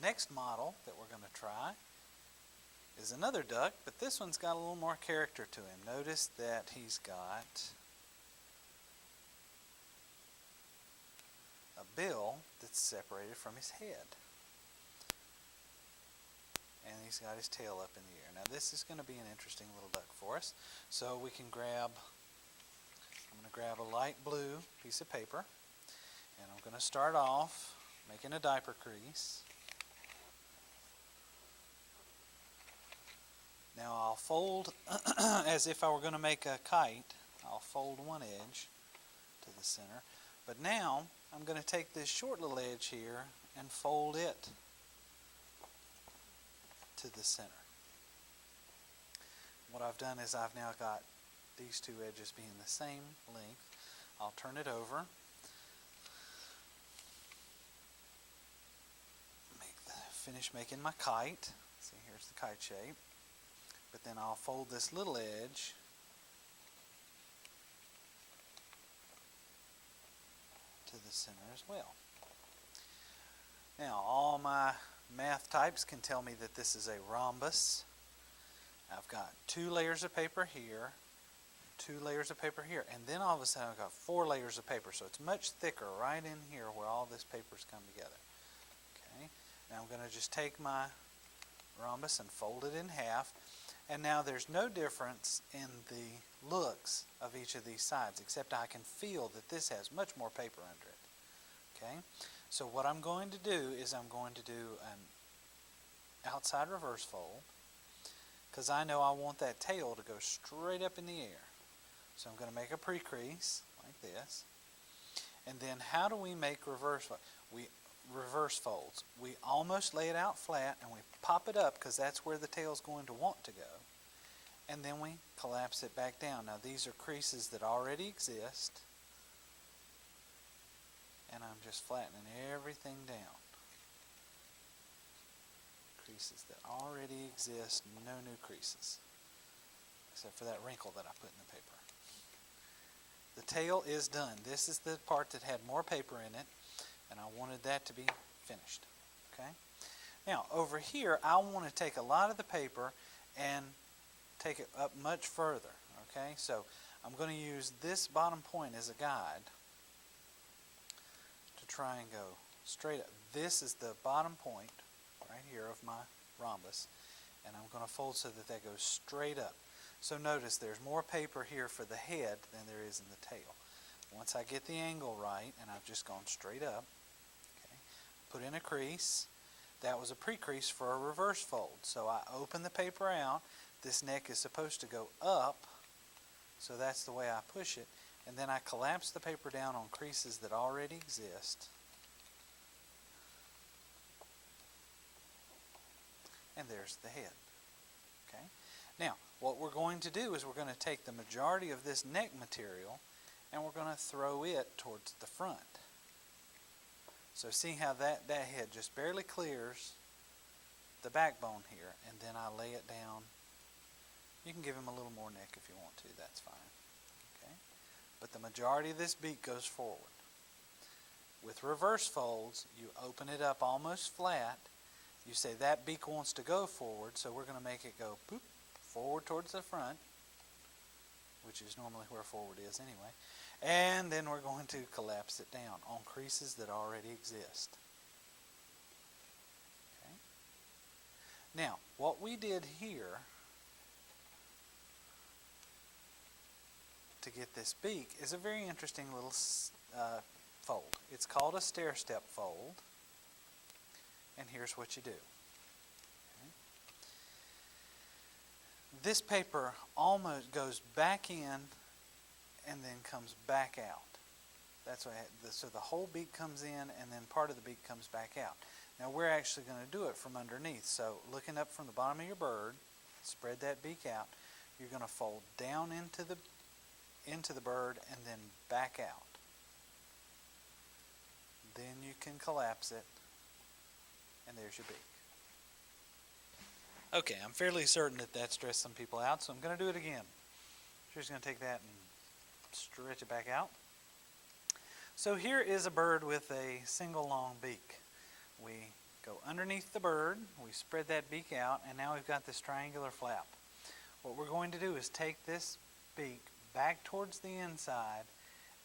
The next model that we're going to try is another duck, but this one's got a little more character to him. Notice that he's got a bill that's separated from his head. And he's got his tail up in the air. Now this is going to be an interesting little duck for us. So we can I'm going to grab a light blue piece of paper, and I'm going to start off making a diaper crease. Now I'll fold as if I were going to make a kite. I'll fold one edge to the center. But now I'm going to take this short little edge here and fold it to the center. What I've done is I've now got these two edges being the same length. I'll turn it over. Finish making my kite. See, here's the kite shape. But then I'll fold this little edge to the center as well. Now, all my math types can tell me that this is a rhombus. I've got 2 layers of paper here, 2 layers of paper here, and then all of a sudden I've got 4 layers of paper. So it's much thicker right in here where all this paper's come together. Okay. Now I'm going to just take my rhombus and fold it in half. And now there's no difference in the looks of each of these sides, except I can feel that this has much more paper under it. Okay? So what I'm going to do is I'm going to do an outside reverse fold, because I know I want that tail to go straight up in the air. So I'm going to make a pre-crease like this. And then how do we make reverse folds? Reverse folds. We almost lay it out flat and we pop it up because that's where the tail is going to want to go. And then we collapse it back down. Now these are creases that already exist. And I'm just flattening everything down. Creases that already exist, no new creases. Except for that wrinkle that I put in the paper. The tail is done. This is the part that had more paper in it. And I wanted that to be finished. Okay? Now, over here, I want to take a lot of the paper and take it up much further. Okay? So, I'm going to use this bottom point as a guide to try and go straight up. This is the bottom point right here of my rhombus. And I'm going to fold so that that goes straight up. So, notice there's more paper here for the head than there is in the tail. Once I get the angle right, and I've just gone straight up, put in a crease. That was a pre-crease for a reverse fold. So I open the paper out. This neck is supposed to go up, so that's the way I push it. And then I collapse the paper down on creases that already exist. And there's the head. Okay? Now, what we're going to do is we're going to take the majority of this neck material and we're going to throw it towards the front. So see how that head just barely clears the backbone here, and then I lay it down. You can give him a little more neck if you want to, that's fine. Okay? But the majority of this beak goes forward. With reverse folds, you open it up almost flat. You say that beak wants to go forward, so we're going to make it go boop, forward towards the front, which is normally where forward is anyway. And then we're going to collapse it down on creases that already exist. Okay. Now, what we did here to get this beak is a very interesting little fold. It's called a stair-step fold. And here's what you do. Okay. This paper almost goes back in and then comes back out. That's why. So the whole beak comes in and then part of the beak comes back out. Now we're actually going to do it from underneath. So looking up from the bottom of your bird, spread that beak out. You're going to fold down into the bird and then back out. Then you can collapse it and there's your beak. Okay, I'm fairly certain that stressed some people out, so I'm going to do it again. Just going to take that and stretch it back out. So here is a bird with a single long beak. We go underneath the bird, we spread that beak out, and now we've got this triangular flap. What we're going to do is take this beak back towards the inside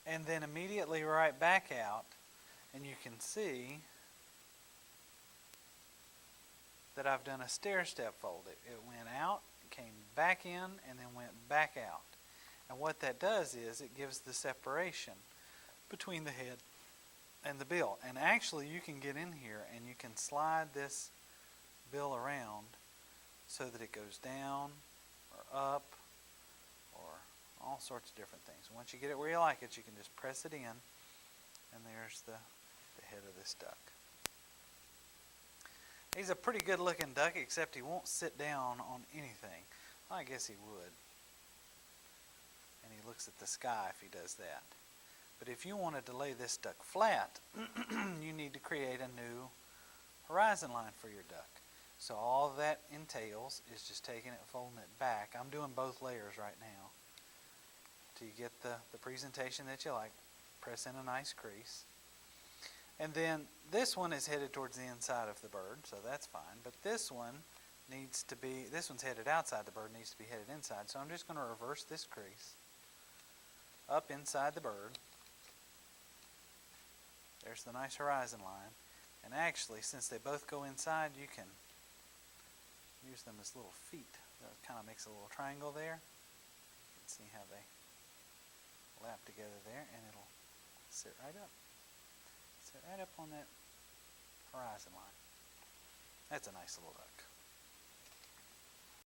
and then immediately right back out, and you can see that I've done a stair-step fold. It went out, came back in, and then went back out. And what that does is it gives the separation between the head and the bill. And actually you can get in here and you can slide this bill around so that it goes down or up or all sorts of different things. Once you get it where you like it, you can just press it in, and there's the head of this duck. He's a pretty good looking duck, except he won't sit down on anything. Well, I guess he would. And he looks at the sky if he does that. But if you wanted to lay this duck flat, you need to create a new horizon line for your duck. So all that entails is just taking it and folding it back. I'm doing both layers right now. Till you get the presentation that you like. Press in a nice crease. And then this one is headed towards the inside of the bird, so that's fine. But this one needs to be, this one's headed outside the bird, needs to be headed inside. So I'm just going to reverse this crease up inside the bird. There's the nice horizon line. And actually, since they both go inside, you can use them as little feet. That kind of makes a little triangle there. You can see how they lap together there, and it'll sit right up. Sit right up on that horizon line. That's a nice little duck.